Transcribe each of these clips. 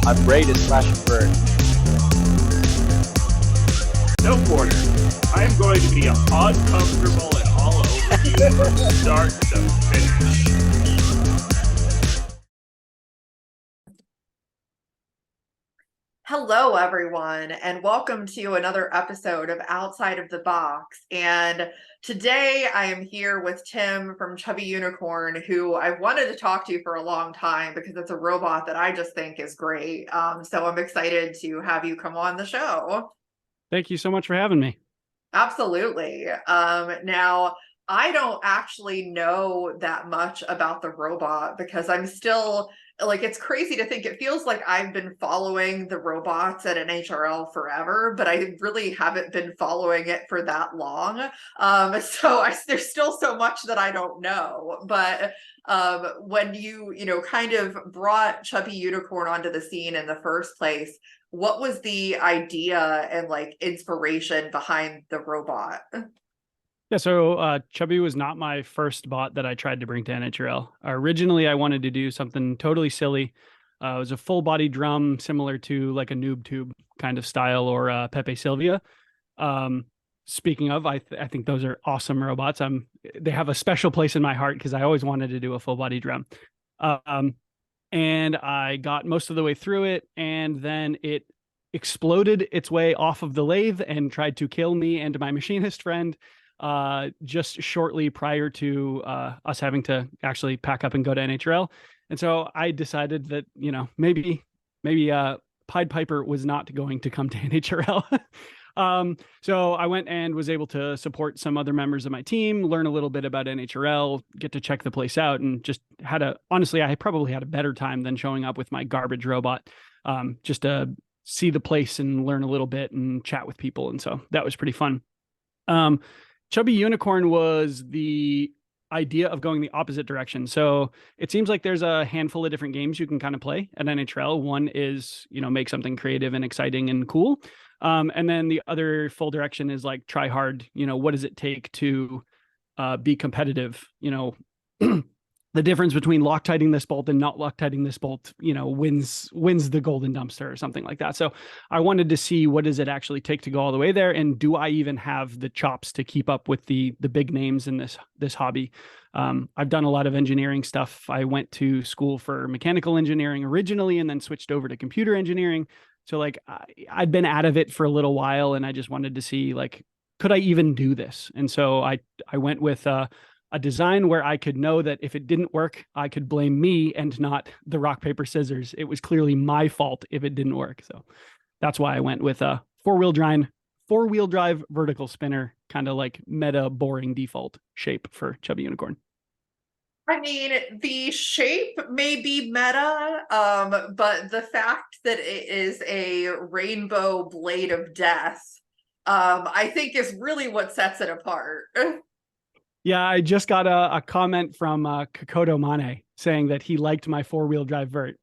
I'm ready to slash and burn. No quarter. I am going to be uncomfortable and all over you from start to finish. Hello, everyone, and welcome to another episode of Outside of the Box. And today I am here with Tim from Chubby Unicorn, who I've wanted to talk to for a long time because it's a robot that I just think is great. So I'm excited to have you come on the show. Thank you so much for having me. Absolutely. Now, I don't actually know that much about the robot because I'm still it's crazy to think it feels like I've been following the robots at NHRL forever, but I really haven't been following it for that long. There's still so much that I don't know. But when you kind of brought Chubby Unicorn onto the scene in the first place, what was the idea and inspiration behind the robot? Yeah, so Chubby was not my first bot that I tried to bring to NHRL. Originally, I wanted to do something totally silly. It was a full body drum, similar to like a noob tube kind of style, or Pepe Sylvia. Speaking of, I think those are awesome robots. They have a special place in my heart because I always wanted to do a full body drum. And I got most of the way through it, and then it exploded its way off of the lathe and tried to kill me and my machinist friend. Just shortly prior to us having to actually pack up and go to NHRL. And so I decided that, maybe Pied Piper was not going to come to NHRL. So I went and was able to support some other members of my team, learn a little bit about NHRL, get to check the place out, and just honestly, I probably had a better time than showing up with my garbage robot, just to see the place and learn a little bit and chat with people. And so that was pretty fun. Chubby Unicorn was the idea of going the opposite direction. So it seems like there's a handful of different games you can kind of play at NHRL. One is, make something creative and exciting and cool. And then the other full direction is like try hard. What does it take to be competitive? The difference between Loctiting this bolt and not Loctiting this bolt, wins the golden dumpster or something like that. So I wanted to see, what does it actually take to go all the way there? And do I even have the chops to keep up with the big names in this hobby? I've done a lot of engineering stuff. I went to school for mechanical engineering originally, and then switched over to computer engineering. So I'd been out of it for a little while, and I just wanted to see, could I even do this? And so I went with a design where I could know that if it didn't work, I could blame me and not the rock, paper, scissors. It was clearly my fault if it didn't work. So that's why I went with a four-wheel drive vertical spinner, kind of like meta boring default shape for Chubby Unicorn. I mean, the shape may be meta, but the fact that it is a rainbow blade of death, I think is really what sets it apart. Yeah, I just got a comment from Kokoto Mane saying that he liked my four-wheel drive vert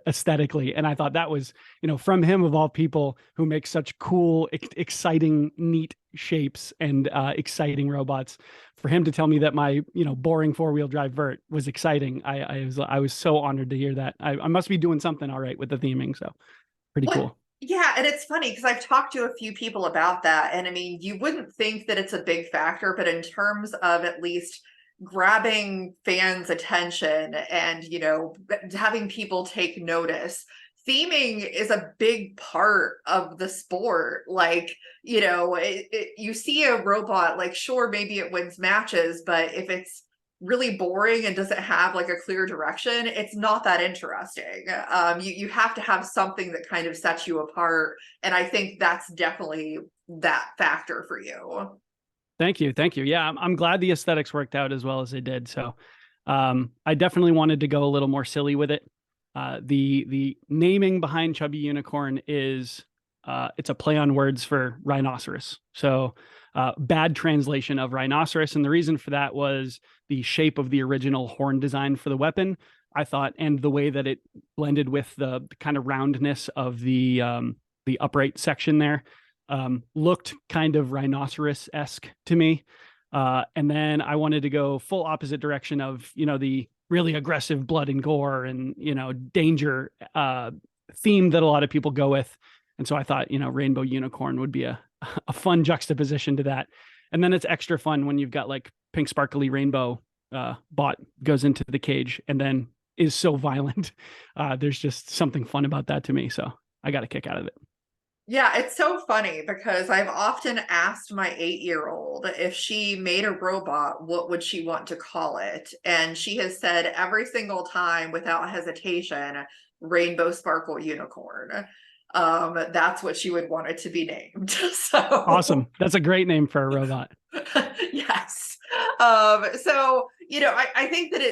aesthetically. And I thought that was, from him of all people who makes such cool, exciting, neat shapes and exciting robots, for him to tell me that my, boring four-wheel drive vert was exciting. I was so honored to hear that. I must be doing something all right with the theming. So pretty cool. Yeah, and it's funny because I've talked to a few people about that. And I mean, you wouldn't think that it's a big factor, but in terms of at least grabbing fans' attention and, having people take notice, theming is a big part of the sport. You see a robot, sure, maybe it wins matches, but if it's really boring and doesn't have a clear direction, it's not that interesting. You have to have something that kind of sets you apart, and I think that's definitely that factor for you. Thank you. Yeah, I'm glad the aesthetics worked out as well as they did. So I definitely wanted to go a little more silly with it. The naming behind Chubby Unicorn is it's a play on words for rhinoceros. So bad translation of rhinoceros. And the reason for that was the shape of the original horn design for the weapon, I thought, and the way that it blended with the kind of roundness of the upright section there, looked kind of rhinoceros-esque to me. And then I wanted to go full opposite direction of, the really aggressive blood and gore and, danger theme that a lot of people go with. And so I thought, Rainbow Unicorn would be a fun juxtaposition to that. And then it's extra fun when you've got like pink sparkly rainbow bot goes into the cage and then is so violent. There's just something fun about that to me. So I got a kick out of it. Yeah, it's so funny because I've often asked my 8-year-old if she made a robot, what would she want to call it? And she has said every single time without hesitation, Rainbow Sparkle Unicorn. That's what she would want it to be named. So awesome. That's a great name for a robot. Yes. So, I think that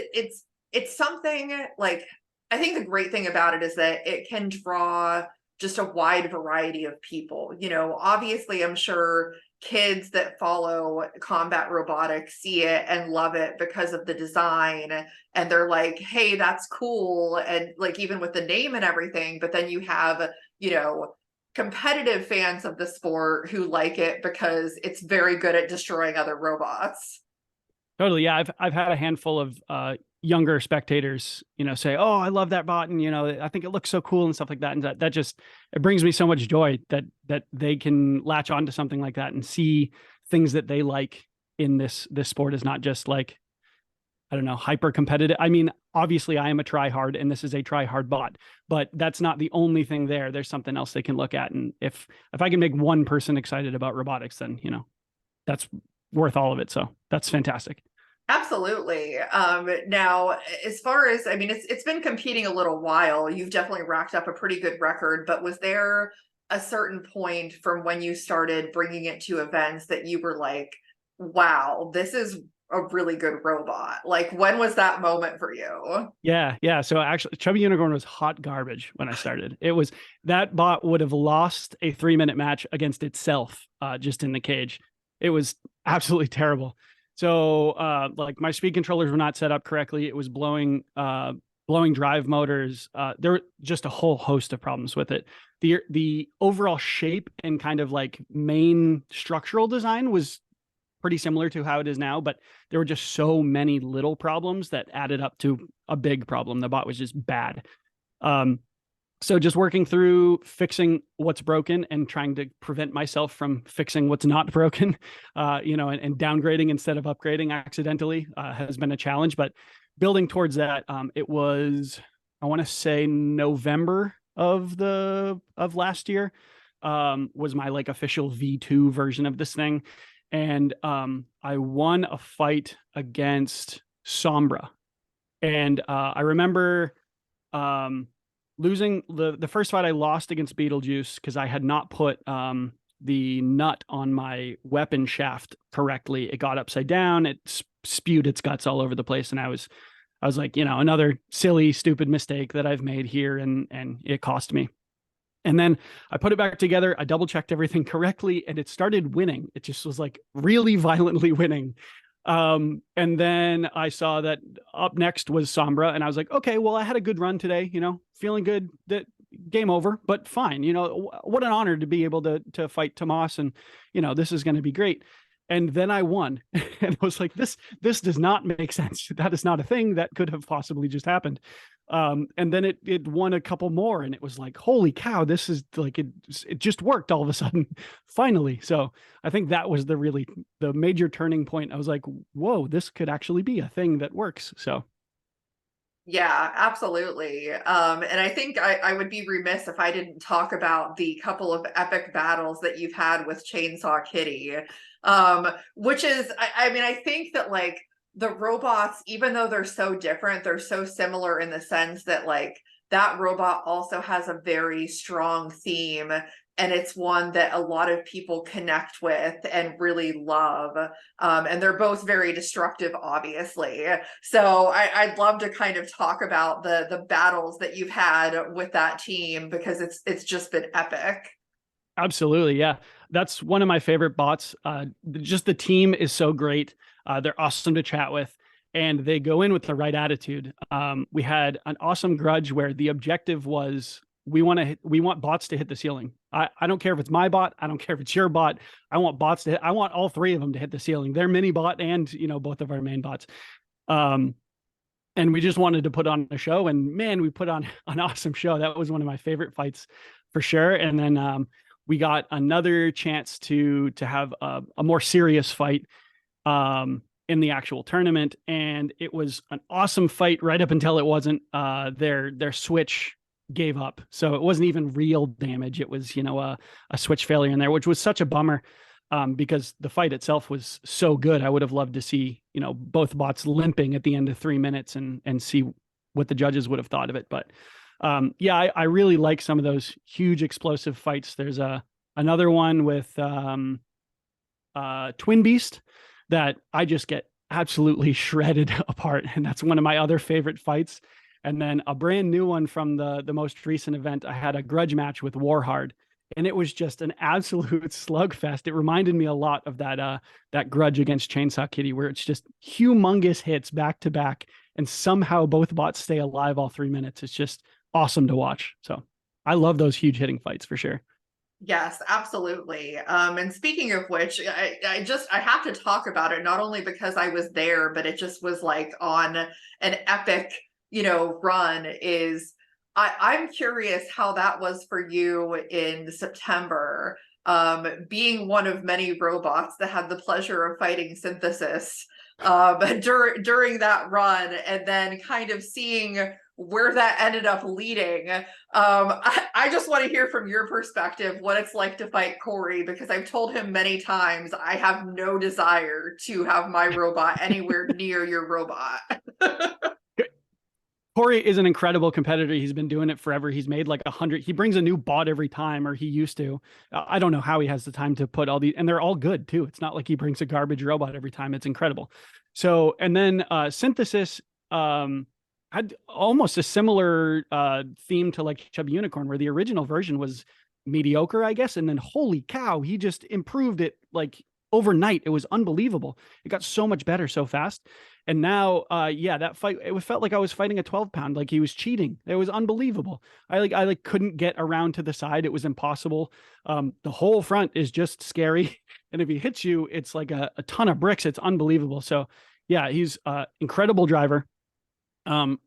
it's something like, I think the great thing about it is that it can draw just a wide variety of people. Obviously, I'm sure kids that follow combat robotics see it and love it because of the design, and they're like, hey, that's cool, and like even with the name and everything. But then you have competitive fans of the sport who like it because it's very good at destroying other robots. Totally. Yeah. I've had a handful of younger spectators, say, oh, I love that bot. And, I think it looks so cool and stuff like that. And that just, it brings me so much joy that they can latch onto something like that and see things that they like in this sport is not just like, I don't know, hyper competitive. I mean, obviously I am a try hard and this is a try hard bot, but that's not the only thing there. There's something else they can look at. And if I can make one person excited about robotics, then, that's worth all of it. So that's fantastic. Absolutely. Now, as far as, it's been competing a little while. You've definitely racked up a pretty good record, but was there a certain point from when you started bringing it to events that you were like, wow, this is a really good robot? Like, when was that moment for you? Yeah. So actually, Chubby Unicorn was hot garbage when I started. That bot would have lost a 3-minute match against itself, just in the cage. It was absolutely terrible. So like my speed controllers were not set up correctly. It was blowing drive motors. There were just a whole host of problems with it. The overall shape and kind of like main structural design was pretty similar to how it is now, but there were just so many little problems that added up to a big problem. The bot was just bad. So just working through fixing what's broken and trying to prevent myself from fixing what's not broken, and downgrading instead of upgrading accidentally has been a challenge. But building towards that, it was, I want to say November of last year, was my like official V2 version of this thing. And I won a fight against Sombra. And I remember losing the first fight. I lost against Beetlejuice because I had not put the nut on my weapon shaft correctly. It got upside down. It spewed its guts all over the place. And I was like, another silly, stupid mistake that I've made here. And it cost me. And then I put it back together. I double checked everything correctly and it started winning. It just was like really violently winning. And then I saw that up next was Sombra, and I was like, okay, well, I had a good run today, feeling good, that game over, but fine. What an honor to be able to fight Tomas, and, this is going to be great. And then I won and I was like, this does not make sense. That is not a thing that could have possibly just happened. And then it won a couple more and it was like, holy cow, this is like, it just worked all of a sudden, finally. So I think that was the major turning point. I was like, whoa, this could actually be a thing that works. So. Yeah, absolutely. And I think I would be remiss if I didn't talk about the couple of epic battles that you've had with Chainsaw Kitty, which is, I think that like the robots, even though they're so different, they're so similar in the sense that like that robot also has a very strong theme, and it's one that a lot of people connect with and really love. And they're both very destructive, obviously. So I'd love to kind of talk about the battles that you've had with that team, because it's just been epic. Absolutely. Yeah. That's one of my favorite bots. Just the team is so great. They're awesome to chat with, and they go in with the right attitude. We had an awesome grudge where the objective was, we want bots to hit the ceiling. I don't care if it's my bot. I don't care if it's your bot. I want bots to hit. I want all three of them to hit the ceiling. Their mini bot and, both of our main bots. And and we just wanted to put on a show, and man, we put on an awesome show. That was one of my favorite fights for sure. And then we got another chance to have a more serious fight in the actual tournament, and it was an awesome fight right up until it wasn't. Their switch gave up, so it wasn't even real damage. It was, a switch failure in there, which was such a bummer. Because the fight itself was so good. I would have loved to see, both bots limping at the end of 3 minutes and see what the judges would have thought of it. But I really like some of those huge explosive fights. There's another one with Twin Beast that I just get absolutely shredded apart. And that's one of my other favorite fights. And then a brand new one from the most recent event, I had a grudge match with Warhard. And it was just an absolute slugfest. It reminded me a lot of that grudge against Chainsaw Kitty, where it's just humongous hits back to back, and somehow both bots stay alive all 3 minutes. It's just awesome to watch. So I love those huge hitting fights for sure. Yes, absolutely. And speaking of which, I have to talk about it, not only because I was there, but it just was like on an epic, run. I'm curious how that was for you in September, being one of many robots that had the pleasure of fighting Synthesis during that run, and then kind of seeing where that ended up leading. I just want to hear from your perspective what it's like to fight Corey, because I've told him many times I have no desire to have my robot anywhere near your robot. Corey is an incredible competitor. He's been doing it forever. He's made like 100. He brings a new bot every time, or he used to. I don't know how he has the time to put all these, and they're all good too. It's not like he brings a garbage robot every time. It's incredible. So, and then Synthesis had almost a similar theme to like Chubby Unicorn, where the original version was mediocre, I guess. And then holy cow, he just improved it like overnight. It was unbelievable. It got so much better so fast. And now, that fight, it felt like I was fighting a 12-pound, like he was cheating. It was unbelievable. I couldn't get around to the side. It was impossible. The whole front is just scary. And if he hits you, it's like a ton of bricks. It's unbelievable. So yeah, he's incredible driver.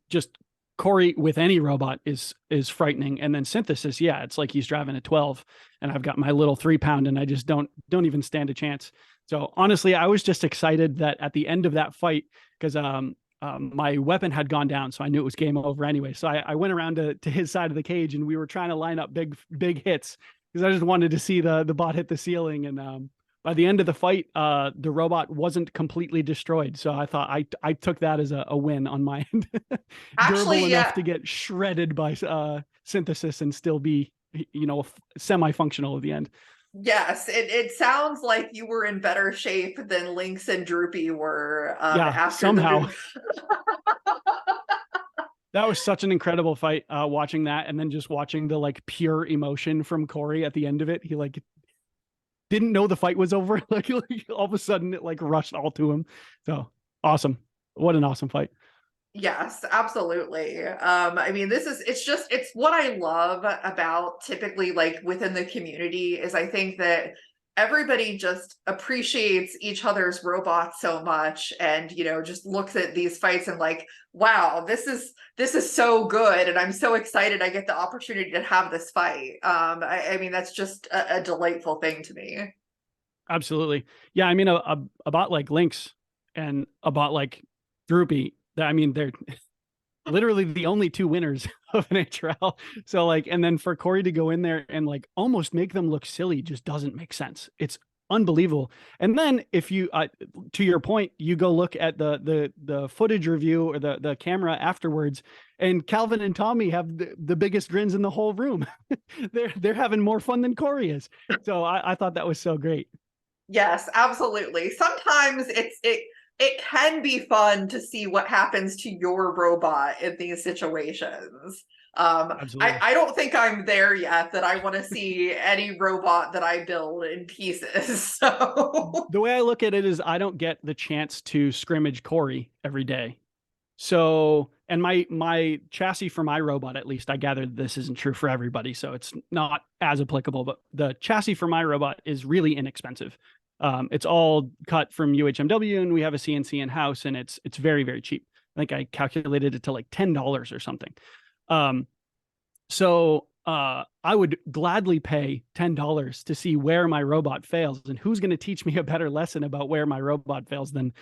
Just Corey with any robot is frightening. And then Synthesis, yeah, it's like he's driving a 12, and I've got my little 3-pound, and I just don't even stand a chance. So honestly, I was just excited that at the end of that fight, because my weapon had gone down, so I knew it was game over anyway. So I went around to his side of the cage, and we were trying to line up big hits, because I just wanted to see the bot hit the ceiling. And by the end of the fight, the robot wasn't completely destroyed. So I thought I took that as a win on my end. Actually, durable enough to get shredded by Synthesis and still be, semi-functional at the end. Yes, it sounds like you were in better shape than Lynx and Droopy were. After somehow. That was such an incredible fight, watching that, and then just watching the like pure emotion from Corey at the end of it. He like didn't know the fight was over. like all of a sudden it like rushed all to him. So awesome. What an awesome fight. Yes, absolutely. It's what I love about typically like within the community is I think that everybody just appreciates each other's robots so much, and just looks at these fights and like, wow, this is so good, and I'm so excited I get the opportunity to have this fight. That's just a delightful thing to me. Absolutely. Yeah, I mean a bot like Lynx and a bot like Droopy, they're literally the only two winners of NHRL. So like, and then for Corey to go in there and like almost make them look silly just doesn't make sense. It's unbelievable. And then if you, to your point, you go look at the footage review or the camera afterwards, and Calvin and Tommy have the biggest grins in the whole room. they're having more fun than Corey is. So I thought that was so great. Yes, absolutely. Sometimes it can be fun to see what happens to your robot in these situations. I don't think I'm there yet that I want to see any robot that I build in pieces. So the way I look at it is I don't get the chance to scrimmage Corey every day. So, and my chassis for my robot, at least I gathered this isn't true for everybody, so it's not as applicable, but the chassis for my robot is really inexpensive. It's all cut from UHMW, and we have a CNC in house, and it's very, very cheap. I think I calculated it to like $10 or something. So I would gladly pay $10 to see where my robot fails, and who's going to teach me a better lesson about where my robot fails than,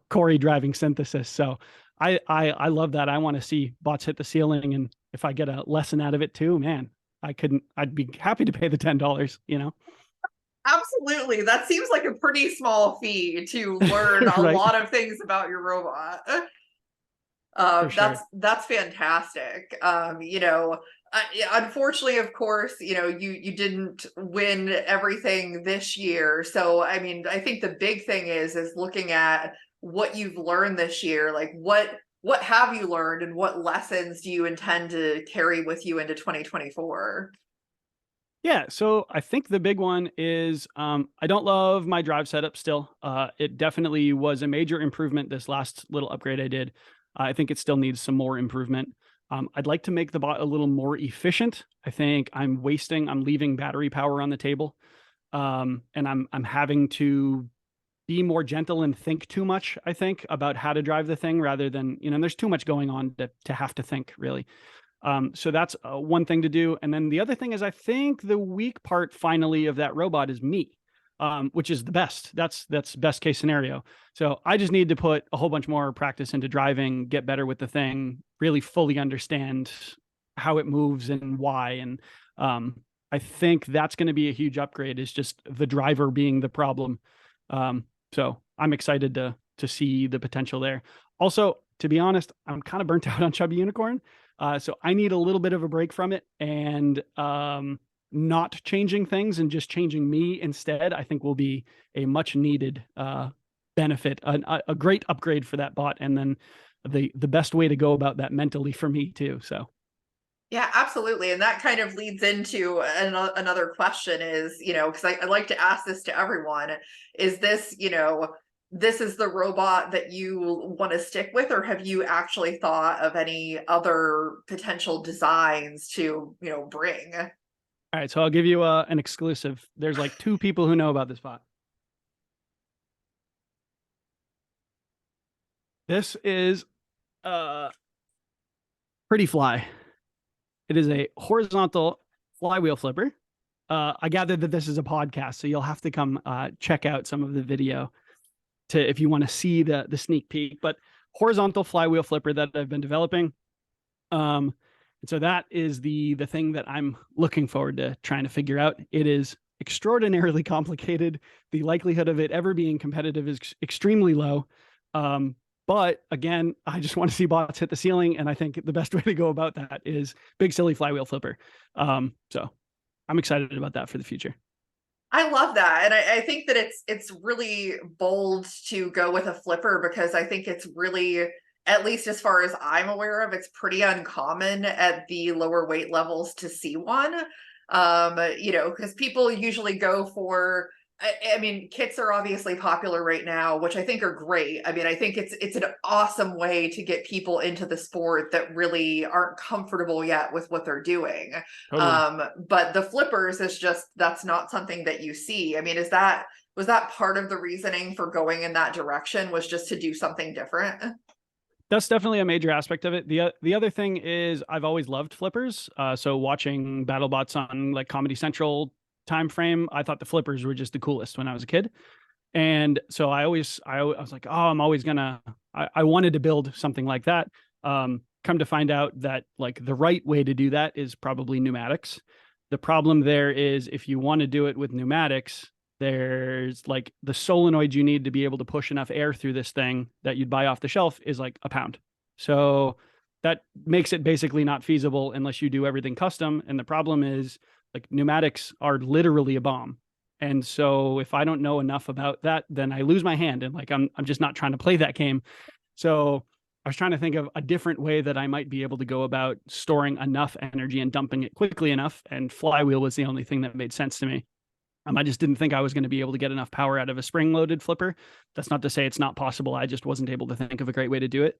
Corey driving synthesis. So I love that. I want to see bots hit the ceiling, and if I get a lesson out of it too, man, I'd be happy to pay the $10, Absolutely. That seems like a pretty small fee to learn a Right. lot of things about your robot. For sure. That's fantastic. Unfortunately, of course, you didn't win everything this year. So, I mean, I think the big thing is looking at what you've learned this year. Like, what have you learned, and what lessons do you intend to carry with you into 2024? Yeah, so I think the big one is I don't love my drive setup still. It definitely was a major improvement this last little upgrade I did. I think it still needs some more improvement. I'd like to make the bot a little more efficient. I think I'm leaving battery power on the table, and I'm having to be more gentle and think too much, I think, about how to drive the thing rather than, there's too much going on to have to think, really. So that's one thing to do. And then the other thing is, I think the weak part finally of that robot is me, which is the best. That's best case scenario. So I just need to put a whole bunch more practice into driving, get better with the thing, really fully understand how it moves and why. And I think that's going to be a huge upgrade, is just the driver being the problem. So I'm excited to see the potential there. Also, to be honest, I'm kind of burnt out on Chubby Unicorn. So I need a little bit of a break from it, and not changing things and just changing me instead, I think will be a much needed benefit, a great upgrade for that bot. And then the best way to go about that mentally for me too. So. Yeah, absolutely. And that kind of leads into another question is, because I like to ask this to everyone, is this, this is the robot that you want to stick with, or have you actually thought of any other potential designs to, bring? All right, so I'll give you an exclusive. There's like 2 people who know about this bot. This is Pretty Fly. It is a horizontal flywheel flipper. I gathered that this is a podcast, so you'll have to come check out some of the video if you want to see the sneak peek. But horizontal flywheel flipper that I've been developing. And so that is the thing that I'm looking forward to trying to figure out. It is extraordinarily complicated. The likelihood of it ever being competitive is extremely low. But again, I just want to see bots hit the ceiling, and I think the best way to go about that is big silly flywheel flipper. So I'm excited about that for the future. I love that. And I think that it's really bold to go with a flipper, because I think it's really, at least as far as I'm aware of, it's pretty uncommon at the lower weight levels to see one. Because people usually go for, I mean, kits are obviously popular right now, which I think are great. I mean, I think it's an awesome way to get people into the sport that really aren't comfortable yet with what they're doing. Totally. But the flippers is just, that's not something that you see. I mean, was that part of the reasoning for going in that direction, was just to do something different? That's definitely a major aspect of it. The other thing is, I've always loved flippers. So watching BattleBots on like Comedy Central time frame, I thought the flippers were just the coolest when I was a kid. And so I was like, oh, I wanted to build something like that. Come to find out that like the right way to do that is probably pneumatics. The problem there is, if you want to do it with pneumatics, there's like the solenoid you need to be able to push enough air through this thing that you'd buy off the shelf is like a pound. So that makes it basically not feasible unless you do everything custom. And the problem is, like, pneumatics are literally a bomb. And so if I don't know enough about that, then I lose my hand, and like I'm just not trying to play that game. So I was trying to think of a different way that I might be able to go about storing enough energy and dumping it quickly enough, and flywheel was the only thing that made sense to me. I just didn't think I was going to be able to get enough power out of a spring-loaded flipper. That's not to say it's not possible. I just wasn't able to think of a great way to do it.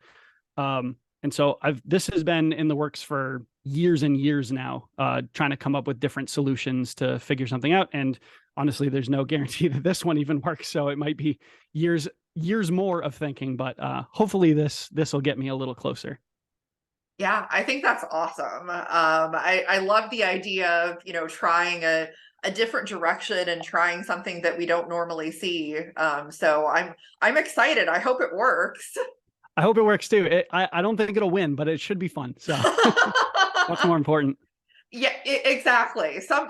And so this has been in the works for years and years now, trying to come up with different solutions to figure something out. And honestly, there's no guarantee that this one even works. So it might be years years more of thinking, but hopefully this will get me a little closer. Yeah, I think that's awesome. I love the idea of, you know, trying a different direction and trying something that we don't normally see. So I'm excited. I hope it works. I hope it works too. I don't think it'll win, but it should be fun. So what's more important? Yeah, exactly. Some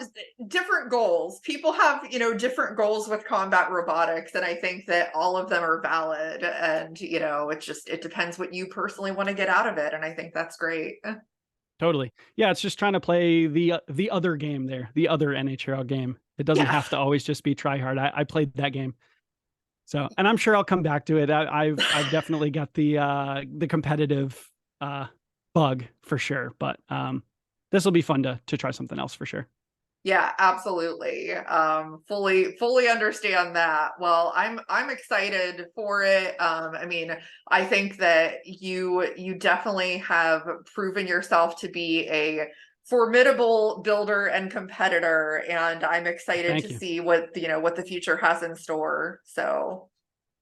different goals. People have, you know, different goals with combat robotics, and I think that all of them are valid. And, you know, it depends what you personally want to get out of it, and I think that's great. Totally. Yeah, it's just trying to play the other game there, the other NHRL game. It doesn't Yeah. have to always just be try hard. I played that game. So, and I'm sure I'll come back to it. I've definitely got the competitive bug for sure, but this will be fun to try something else for sure. Yeah, absolutely. Fully understand that. Well, I'm excited for it. I mean, I think that you definitely have proven yourself to be a formidable builder and competitor, and I'm excited Thank to you. see what, you know, what the future has in store. So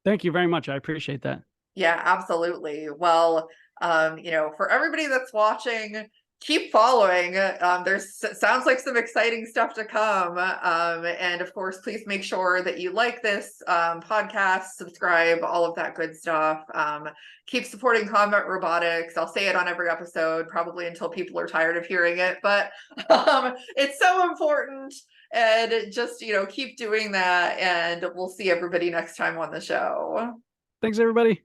Thank you very much. I appreciate that. yeah, absolutely. Well, you know, for everybody that's watching, keep following. There's sounds like some exciting stuff to come. And of course, please make sure that you like this podcast, subscribe, all of that good stuff. Keep supporting combat robotics. I'll say it on every episode, probably until people are tired of hearing it, but it's so important. And just, you know, keep doing that. And we'll see everybody next time on the show. Thanks, everybody.